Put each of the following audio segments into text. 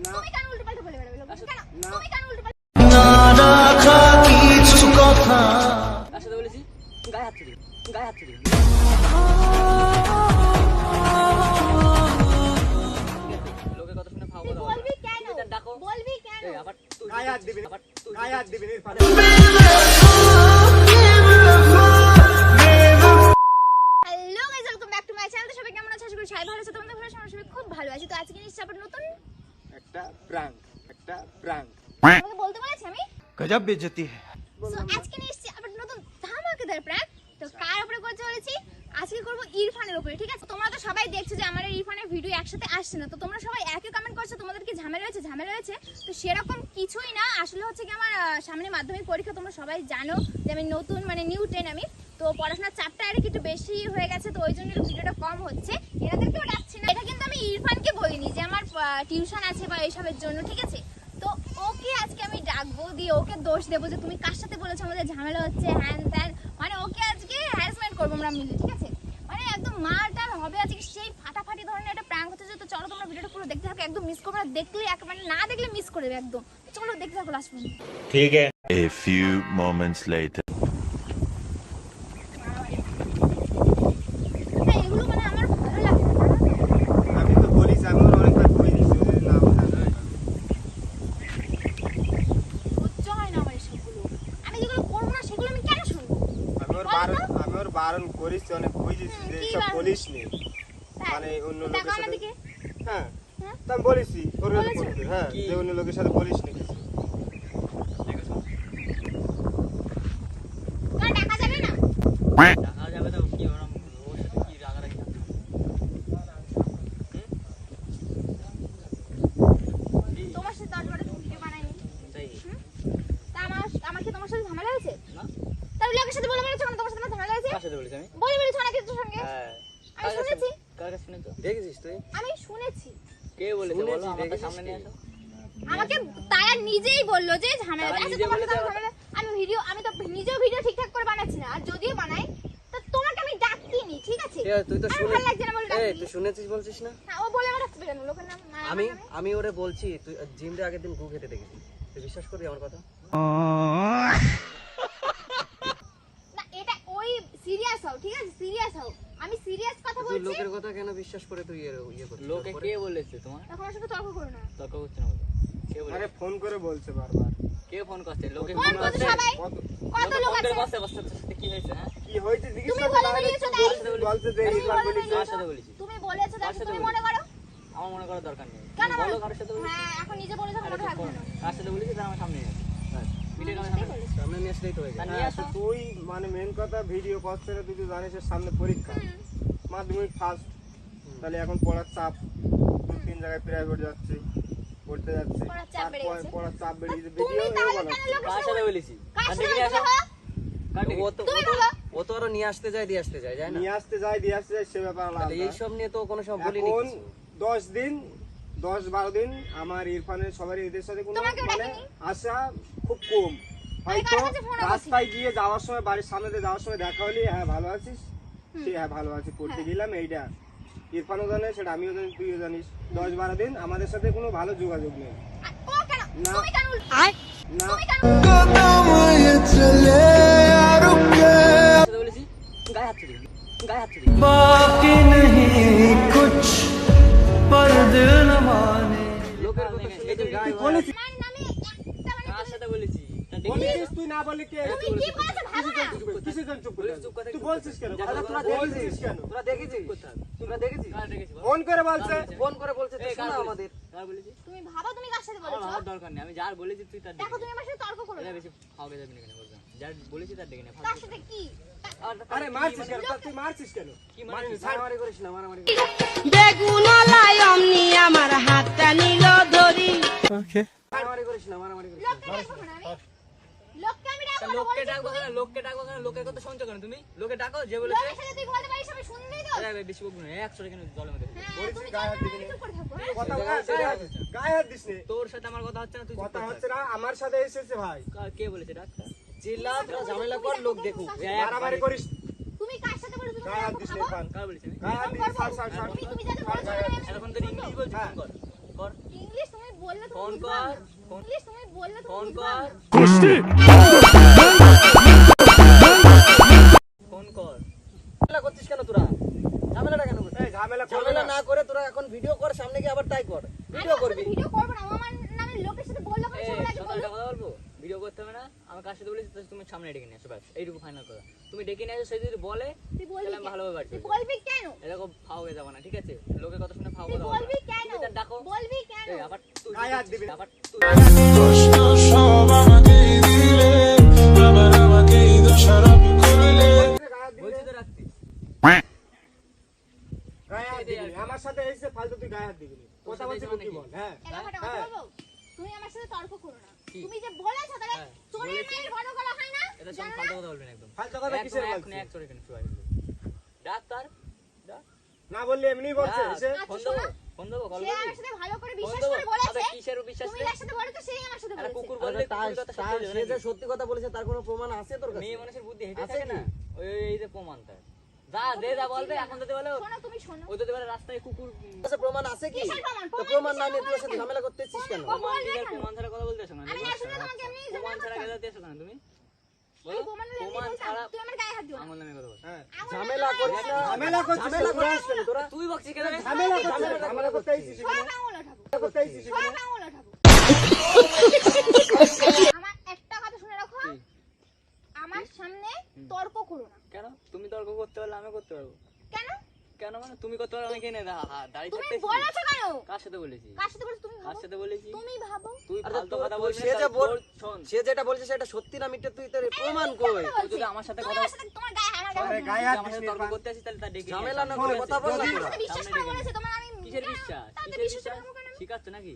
তুমি কেন উল্টো পাল্টা বলে বেড়াবে লোকজন? কেন তুমি কেন উল্টো পাল্টা না রাখা কিছু কথা কার সাথে বলেছি? গায়ে হাত তুলি, গায়ে হাত তুলি। লোকে কথা শুনে ফাও কথা বলবি কেন? ডাকো বলবি কেন? এই আবার তুই গায়ে হাত দিবি, আবার তুই গায়ে হাত দিবি Irfan. Hello guys, welcome back to my channel. সবাই কেমন আছো? আশা করি সবাই ভালো আছো। তোমাদের ভালো আছে? আমরা সবাই খুব ভালো আছি। তো আজকে নিশ্চয়ই আবার নতুন একটা প্র্যাঙ্ক, একটা প্র্যাঙ্ক। তোমাকে বলতে বলেছি আমি। गजब बेइज्जती है সো আজকে নিশ্চয়ই আবার নতুন ধামাকেদার প্র্যাঙ্ক। তো কার উপরে করতে চলেছি? আজকে করব ইরফানের উপরে, ঠিক আছে? তোমরা তো সবাই দেখছো যে আমার ইরফানের ভিডিও একসাথে আসছে না। তো তোমরা সবাই একই কমেন্ট করছো তোমাদের কি ঝামেলা হয়েছে? ঝামেলা হয়েছে তো সেরকম কিছুই না। আসলে হচ্ছে কি আমার সামনে মাধ্যমিক পরীক্ষা, তোমরা সবাই জানো যে আমি নতুন মানে নিউ 10 আমি। তো পড়াশোনার চাপটা আর একটু বেশি হয়ে গেছে, তো ওই জন্য ভিডিওটা কম হচ্ছে। এনাদেরকেও ডাকছি না। এটা কিন্তু আমি ইরফানকে বলিনি যে আমার টিউশন আছে বা এইসবের জন্য, ঠিক আছে? তো ওকে আজকে আমি ডাকবো, দিয়ে ওকে দোষ দেবো যে তুমি কার সাথে বলেছো আমাদের ঝামেলা হচ্ছে, হ্যান ত্যান। মানে ওকে আজকে হ্যারাসমেন্ট করবো আমরা মিলে, ঠিক আছে? মানে একদম মারটার হবে আজকে, সেই ফাটাফাটি ধরনের একটা প্র্যাঙ্ক হচ্ছে। তো চলো তোমরা ভিডিওটা পুরো দেখতে থাকো, একদম মিস করবে না। দেখলে মানে না দেখলে মিস করে দেবে একদম। চলো দেখতে থাকো লাস্ট পর্যন্ত। ठीक है A few moments later. হ্যাঁ, এগুলো মানে আমার ভালো লাগে না, জানো তো? আমি তো বলিস, আমি ওর অনেকবার কই দিছি যে না বোঝা যায়। সহ্য হয় না আমার এসবগুলো। আমি যেগুলো করবো না সেগুলো আমি কেন শুনবো? আমি ওর বারণ করিস, অনেক কই দিছি যে কি এসব বারণ? বলিস নি। তাই? মানে অন্য তো লোকের দেখো আমার সাথে। দিকে। হ্যাঁ, হ্যাঁ? তা আমি বলিসি ওর কাছে বলেছো? বলতে, হ্যাঁ, কি? যে অন্য লোকের সাথে বলিস নি কিছু। না, ডাকা যাবে না। টাকা যাবে তো কি ওরম ওর সাথে কি রাগারাগি আছে? তোমার সাথে 10 বারে ভিডিও বানাইনি। তাই তা আমার কি তোমার সাথে ঝামেলা হয়েছে? না? তার লোকের সাথে বলে বলেছো কেন তোমার সাথে আমার ঝামেলা হয়েছে? কার সাথে বলেছি আমি? বলে বলেছো না কিছুর সঙ্গে? হ্যাঁ। আমি শুনেছি। কার কাছে শুনেছো? দেখেছিস তুই? আমি শুনেছি। কে বলেছে শুনেছি, বলো, আমাকে দেখেছিস সামনে নিয়ে কি? আসো। আমাকে তারা নিজেই বললো যে ঝামেলা তারা আছে। নিজে তোমার সাথে বলেছে? আমার ঝামেলা। আমি তো নিজেও ভিডিও ঠিকঠাক করে বানাচ্ছি না। আর যদিও বানাই তো তোমাকে আমি ডাকিনি, ঠিক আছে? তুই তো আমার শুনে ভালো লাগছে না বলে এই ডাকিনি। তুই শুনেছিস বলছিস না? হ্যাঁ, ও বলে আমার ডাকতে কেন? লোকের নাম আমি ওরে বলছি তুই জিমরে আগের দিন গু খেতে দেখেছিস, তুই বিশ্বাস করবি আমার কথা? না, এটা ওই সিরিয়াস হও, ঠিক আছে? সিরিয়াস হও। আমি সিরিয়াস কথা তুই বলছি। লোকের কথা কেন বিশ্বাস করে তুই ইয়ে করছিস? লোকে কে বলেছে তোমার? এখন আমার সাথে তর্ক করো না। তর্ক করছে না বলো। কে বলেছে? মানে ফোন করে বলছে বারবার। কে ফোন করছে? লোকে ফোন ফোন করছে করছে। সবাই। কত কত লোক আছে? বসে বসে তোর সাথে কি হয়েছে? হ্যাঁ, কি হয়েছে জিজ্ঞেস তুমি করতে বলে তাহলে বেরিয়েছো তো তাই? বলছে যে তুমি ইরফান বলে বলিস। বেরিয়েছো। কার সাথে বলেছি? তুমি বলেছো কার দেখো, সাথে তুমি বলেছি? মনে করো। আমার মনে করার দরকার নেই। কেন তুমি বলো বলো? কার সাথে বলেছি? হ্যাঁ, এখন নিজে বলেছো আরে মনে চুপ রাখবে করো। না। কার সাথে বলেছি তার আমার সামনে নিয়ে আসো। ব্যাস। ভিডিও তুমি ক্যামেরা সেটাই সামনে। বলেছো। সামনে নিয়ে আসলেই তো হয়ে তা যায়। নিয়ে হ্যাঁ, আসো। তো তুই মানে মেন কথা ভিডিও করছে না, তুই তো জানিস এর সামনে পরীক্ষা, মাধ্যমিক ফার্স্ট। তাহলে এখন পড়ার চাপ, 2-3 জায়গায় প্রাইভেট যাচ্ছে, পড়তে যাচ্ছে, পড়ার চাপ বেড়ে গেছে। পড়ার চাপ বেড়ে গেছে, তুমি ভিডিও তাহলে বানাচ্ছে। কেন লোকের কার সাথে সাথে বলেছি? কার কার সাথে ডেকে নিয়ে আসো। বলো? কার ডেকে? তুমি বলো। ও তো আরো নিয়ে আসতে যায় দিয়ে আসতে যায়, যায় না? নিয়ে আসতে যায় দিয়ে আসতে যায়, সে ব্যাপার আলাদা। তাহলে এইসব নিয়ে তো কোনো সময় বলিনি এখন কিছু। 10-12 দিন আমার ইরফানের সবারই এদের সাথে কোনো তোমাকেও মানে ডাকেনি? আশা খুব কম। হয়তো কার কাছে ফোন রাস্তায় গিয়ে যাওয়ার সময়, বাড়ির সামনে দিয়ে যাওয়ার সময় দেখা হলি, হ্যাঁ ভালো আছিস, সে হ্যাঁ ভালো আছি, পড়তে গেলাম, এইটা ইরফানও জানে, সেটা আমিও জানি, তুইও জানিস। 10-12 দিন আমাদের সাথে কোনো ভালো যোগাযোগ নেই। ও কেন? না। তুমি কেন? না, তুমি কেন? কার সাথে বলেছি? গায়ে হাত তুলি, গায়ে হাত তুলি। बाकी नहीं कुछ पर दिल न माने লোকের কথা শুনে তুই গায়ে বলেছিস আমার নামে একটা মানে কার সাথে বলেছি? তার ডেকে নিয়ে বলেছিস, আসো। তুই না বললি কে? তুমি কি বলেছো ভালো না? কিসের জন্য চুপ করে চুপ করে তুই বলছিস কেন? আরে তোরা বলছিস দেখেছিস কেন? তোরা দেখেছিস তোরা দেখেছিস কার ডেকেছি বল? ফোন করে বলছে। ফোন করে বলছে তুই এই, কার শোনা বলেছি? আমাদের। কার বলেছি? তুমি ভাবো তুমি কার সাথে আমার বলেছো? ভাবার দরকার নেই। আমি যার বলেছি তুই তার দেখো ডেকে তুমি আমার সাথে তর্ক করো নে। না। বেশি ফাওকে যাবি না কেন বলছো? যার বলেছি তার ডেকে নে। কার সাথে কি? আরে মারছিস কেন? তুই মারছিস কেন? কি মারছিস? মারামারি করিস না, মারামারি বেগুনলাই অমনি আমার হাতটা নিল ধরি মারামারি করিস না, মারামারি করিস না। লোককে ডাকবো না আমি? লোককে আমি তা ডাকবো না, লোককে বলছিস ডাকবো তুমি? কেন? লোককে ডাকবো কেন? লোকের কথা শুনছো কেন তুমি? লোকে ডাকো যে বলেছে। লোকের সাথে তুই বলতে পারিস, আমি শুনলেই তো। আরে বেশি বকবো না। 100 কেন জলের মধ্যে ফেলবো? হ্যাঁ, বলছিস তুমি গায়ে জানো হাত না, দিবি আমি না। চুপ করে থাকবো, হ্যাঁ? কথা গায়ে হাত দিস নে। তোর সাথে আমার কথা হচ্ছে না, তুই চুপ কথা করে হচ্ছে থাক। না, আমার সাথে এসেছে ভাই। কে বলেছে ডাক্তার? চিল্লা তোরা ঝামেলা কর, লোক দেখুক। মারামারি করিস, তুমি কার সাথে বলেছো? তুমি গায়ে হাত আমাকে দিস নে ভাবো। ইরফান। কার বলেছে আমি? গায়ে হাত দিস, ছাড়, ছাড়, ছাড়। তুমি যাতে বলেছো গায়ে হাত আমি দিস। এখন তোর ইংলিশ বলছিস? হ্যাঁ। কর কর। ইংলিশ তুমি বলে বললে তুমি ফোন বুঝবা কর, না। ফোন- প্লিজ তুমি বললে তুমি ফোন বুঝবা কর না। ফোন কর। ঝামেলা করছিস কেন তোরা? ঝামেলাটা কেন করছিস? এই ঝামেলা করবে ঝামেলা না। না করে তোরা এখন ভিডিও কর, সামনে গিয়ে আবার তাই কর, আমি ভিডিও ওর করবি। সাথে ভিডিও করব না, ও আমার নামে লোকের সাথে বললো কেন এই, ঝামেলা কি শোনো, বললো? একটা কথা বলবো? ভিডিও করতে হবে না, আমি কার সাথে বলেছি তুমি সামনে ডেকে নিয়ে আসো, ব্যাস এইটুকু ফাইনাল কথা। তুমি ডেকে নিয়ে আসো, সে যদি বলে তুই বলবি তাহলে আমি কেন? ভালোভাবে বাড়ি তুই চলে যাবো। বলবি কেন? এরকম ফাও হয়ে যাবো না, ঠিক আছে? লোকের কথা শুনে ফাও তুই হয়ে যাবো বলবি না। কেন? তুমি তার ডাকো। বলবি কেন? এই, আবার তুই গায়ে হাত দিবি না। আবার তুই বলছি তো রাখতি। গায়ে হাত দিবি না। আমার সাথে এসে ফালতু তুই গায়ে হাত দিবি না। কথা বলছিস কি বল? হ্যাঁ এলাকাটা কথা বলবো? তুমি আমার সাথে তর্ক করো না। কি? তুমি যে বলেছো তাহলে হ্যাঁ, চোরের বলেছি। মায়ের বড় গলা হয় না? এটা সব জানো না? ফালতু কথা বলবেন একদম। ফালতু কথা কিসের এখন বলছিস? এক চোরে কেন শুয়ে আছে? ডাক্তার ডাক। না বললে এমনি বলছে ডাক। এসে। ফোন আচ্ছা, দেবো, শোনো। ফোন দেবো, কল সে করবি? আমার সাথে ভালো করে ফোন বিশ্বাস দেবো? করে বলেছে। আবে কিসের বিশ্বাস তুমি রে? যার সাথে বলেছো সেই আমার সাথে আরে বলেছে। কুকুর আরে বললে তার কুকুরের কথা তার সত্যি হয়ে সে যাবে যে নাকি? সত্যি কথা বলেছে তার কোনো প্রমাণ আছে তোর কাছে? মেয়ে মানুষের বুদ্ধি হেঁটে আছে থাকে কি? না, ওই এই যে প্রমাণ তার। যা দে যা বলবে, এখন যদি বলে শোনো, তুমি শোনো। ওই যদি বলে রাস্তায় কুকুর কাছে প্রমাণ আছে কি? কিসের প্রমাণ? তো প্রমাণ না নিয়ে কিসের তুই সাথে ঝামেলা করতে এসেছিস কেন? ও প্রমাণ বলবে কি আর কেন? প্রমাণ ছাড়া কথা বলতে আসো না? আমি আসলে তোমাকে এমনি প্রমাণ ঝামেলা ছাড়া করতাম। কথা আসো কেন তুমি? এই বলো, প্রমাণ হলে এমনি প্রমাণ বলতাম, ছাড়া তুই আমার গায়ে হাত দিও না। আঙুল নামে কথা বল। হ্যাঁ আঙুল ঝামেলা নামে করিস না। ঝামেলা করছিস ঝামেলা তোরা? করছিস কেন তোরা? তুই বকছিস কেন রে? ঝামেলা করছিস, ঝামেলা করতে এসেছিস সব এখানে? আঙুল ওঠাবো। করতে এসেছিস সব এখানে? আঙুল ওঠাবো। আমার একটা কথা শুনে রাখো, কি? আমার সামনে তর্ক করো না। কেন? তুমি তর্ক করতে পারলে আমি করতে পারবো। কেন? কেন মানে তুমি করতে পারলে আমি কেনে দাঁড়িয়ে তুমি থাকতে বলেছো কেন? কার সাথে বলেছি? কার সাথে বলেছো? তুমি কার ভাবো। সাথে বলেছি? তুমি ভাবো। তুই আরে ফালতু তোর- কথা তোর বলবি সে না, যে তোর বল- শোন। সে যেটা বলছে সেটা সত্যি না মিথ্যে তুই তোর প্রমাণ কই? কেন বলছি? যদি আমার সাথে তুমি কথা- আমার সাথে তোমার গায়ে আমার গায়ে আরে হাত গায়ে দিও না। হাত আমার সাথে দিস তর্ক না। করতে আসিস তাহলে তার ডেকে নিয়ে ঝামেলা আয়। না করে কথা বল না তুমি তোরা। আমাকে বিশ্বাস সামনে করে ডেকে বলেছে, নিয়ে তোমার আমি কিসের কেন? বিশ্বাস? তাতে কিসের বিশ্বাস বিশ্বাস? করবো কেন আমি? শিখাচ্ছ নাকি?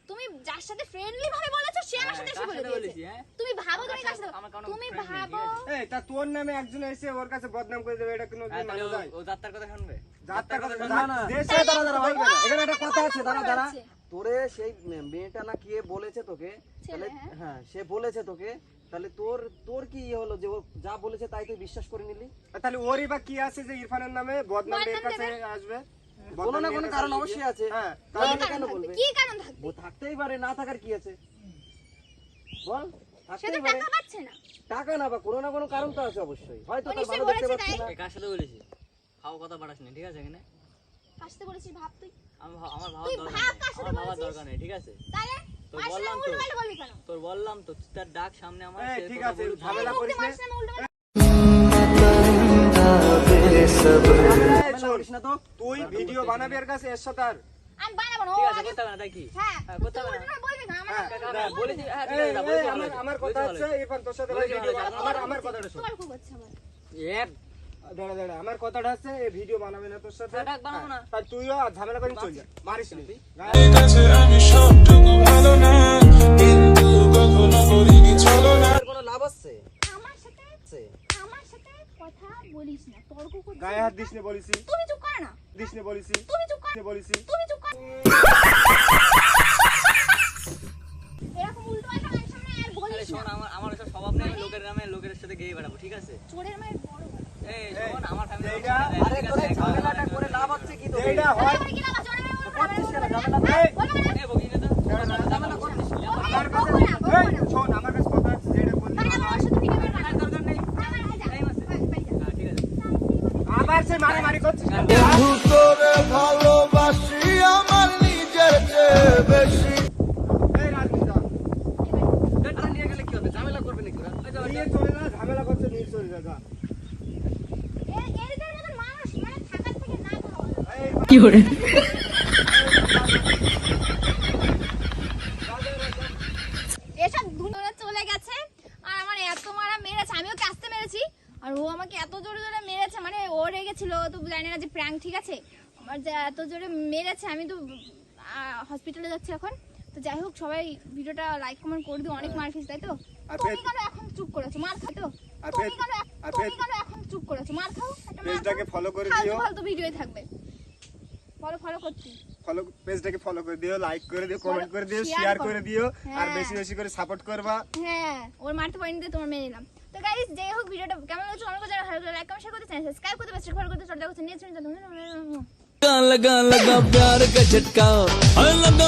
তুমি যার সাথে ফ্রেন্ডলি ভাবে বলেছো সে আমার হ্যাঁ, সাথে এসে কার বলে সাথে দিয়েছে। বলেছি, হ্যাঁ? তুমি ভাবো তুমি কার সাথে আমার কোনো তুমি friend নেই, ঠিক ভাবো আছে? এই তা তোর নামে একজন এসে ওর কাছে বদনাম করে দেবে, এটা কোনো হ্যাঁ, তাহলে মানা যায়? ও যাত্রার কথা শুনবে? যাত্রার কথা না, না। দেশে এই দাঁড়া, দাঁড়া, ভাই, ও, এখানে একটা কথা আছে, দাঁড়া, দাঁড়া। আছে। তোরে সেই মেয়েটা না কি বলেছে তোকে? তাহলে হ্যাঁ। হ্যাঁ, সে বলেছে তোকে, তাহলে তোর তোর কি ইয়ে হলো যে ও যা বলেছে তাই তুই বিশ্বাস করে নিলি? তাহলে ওরই বা কি আছে যে ইরফানের নামে বদনাম এর বদনাম কাছে দেবে? আসবে? কোনো না বদনাম কোনো এর কারণ কাছে অবশ্যই আসবে? আছে। হ্যাঁ কি তাহলে কারণ কেন থাকবে? বলবে? কি কারণ থাকবে? ও থাকতেই পারে, না থাকার কি আছে? বল, সে তো থাকতেই পারে। টাকা পাচ্ছে না। টাকা না বা কোনো না কোনো কারণ তো আছে অবশ্যই, হয়তো ও তার নিশ্চয়ই ভালো দেখতে বলেছে পাচ্ছি তাই। না। এই কার সাথে বলেছি? ফাও কথা বাড়াস না, ঠিক আছে? এখানে কার সাথে বলেছিস ভাব তুই। আমার ভাবার তুই দরকার ভাব নেই, কার সাথে আমার ভাবার বলেছিস? দরকার নেই, ঠিক আছে? তাহলে তোর মাসে বললাম তো। উল্টো পাল্টা বলবি কেন? তোর বললাম তো, তার ডাক সামনে আমার, এই, সে ঠিক কথা আছে, বলুক, ঝামেলা মুখ করিস দিয়ে না। মাসে উল্টো পাল্টা এই, ঝামেলা শোন, করিস না তো। তুই ভিডিও বানাবি এর কাছে এর সাথে আর আমি বানাবো না। ও ঠিক আছে, আগে করতে হবে না, তাই কি? হ্যাঁ হ্যাঁ, করতে তুই হবে উল্টো না। করে বলবি না আমার হ্যাঁ, কাকা, দেখ। বলেছি, হ্যাঁ, ঠিক এই, আছে, এই, বলেছি ভালো আমার হয়েছে, কথা বলেছি ভালো হচ্ছে হয়েছে। ইরফান তোর সাথে বলেছি ভিডিও ভালো হয়েছে, আমার কথাটা শোন। তোমার খুব হচ্ছে আমার। এক দাঁড়া দাঁড়া, আমার কথাটা হচ্ছে এই ভিডিও বানাবে না তোর সাথে। হ্যাঁ, ডাক বানাবো না। তাহলে তুইও আর ঝামেলা করে চল যা, মারিস না। আর কোনো লাভ আছে? আমার সাথে কথা বলিস না, তর্ক করছিস। গায়ে হাত দিস না বলিসি, তুমি চুপ কর না। দিস না বলিসি, তুমি চুপ কর। বলিসি। তুমি চুপ কর। এরকম উল্টো পাল্টা আমার সামনে আর আরে বলিস শোন, না। আমার ওসব স্বভাব নেই, আমি লোকের নামে লোকের সাথে গেয়ে বেড়াবো, ঠিক আছে? চোরের মায়ের বড় গলা। এই শোন, আমার ফ্যামিলি আরে তোর এই ঝামেলাটা করে লাভ হচ্ছে কি তোর? এইটা হয় আমার কি লাভ আছে? চোরের মায়ের বড় গলা। করছিস কেন ঝামেলা? এই, বলবো না। এই বকিস না তো, ঝামেলা করছিস না। আমার কাছে বকবো না, বকবো এই, না। শোন, আমার কাছে কথা আছে যেটা বললি তাহলে আমার ওর সাথে ভিডিও বানাবো। আমার দরকার নেই। আমার যা। টাইম আছে। বাড়ি যা। হ্যাঁ, ঠিক আছে। আবার সে মারামারি করছিস কেন? তোরে ভালোবাসি আমার নিজের চেয়ে বেশি। এই রাজনীতি আরে নিয়ে গেলে কি হবে? ঝামেলা করবে নাকি ওরা? এই যা, নিয়ে চলে যা, ঝামেলা করছে নিয়ে চলে যা, যা। এদের মতন মানুষ মানে থাকার থেকে না থাকা ভালো। এই, এসব ধুনে চলে গেছে আর আমার এত মারা মেরেছে, আমি ওকে আসতে মেরেছি আর ও আমাকে এত জোরে জোরে মেরেছে, মানে ও রেগেছিল তো জানি না যে প্র্যাঙ্ক, ঠিক আছে? আমার যে এত জোরে মেরেছে, আমি তো হসপিটালে যাচ্ছি এখন। তো যাই হোক, সবাই ভিডিওটা লাইক কমেন্ট করে দিও, অনেক মার খেয়েছি তাই তো? আর তুমি পেজ- কেন এখন চুপ করেছো? মার খাও তো? আর তুমি পেজ- কেন আর তুমি পেজ- কেন এখন চুপ করেছো? মার খাও, একটা মার পেজটাকে খাও। ফলো করে ফালতু দিও, ফালতু ভিডিওই থাকবে। ফলো করছি। পেজটাকে ফলো করে দিও, লাইক করে দিও, কমেন্ট করে দিও, share শেয়ার করো। করে দিও, আর হ্যাঁ। বেশি বেশি করে সাপোর্ট করবা। হ্যাঁ, ওর মারতে পারিনি দিয়ে তোমার মেনে নিলাম। তো গাইস, যাই হোক, ভিডিওটা কেমন হচ্ছে আমাকে জানাও, ভালো করে লাইক কমেন্ট শেয়ার করতে, চ্যানেল সাবস্ক্রাইব করতে, বেশি ভালো করতে, চর্চা করতে, নিয়ে চলে लगा लगा प्यार का झटका, लगा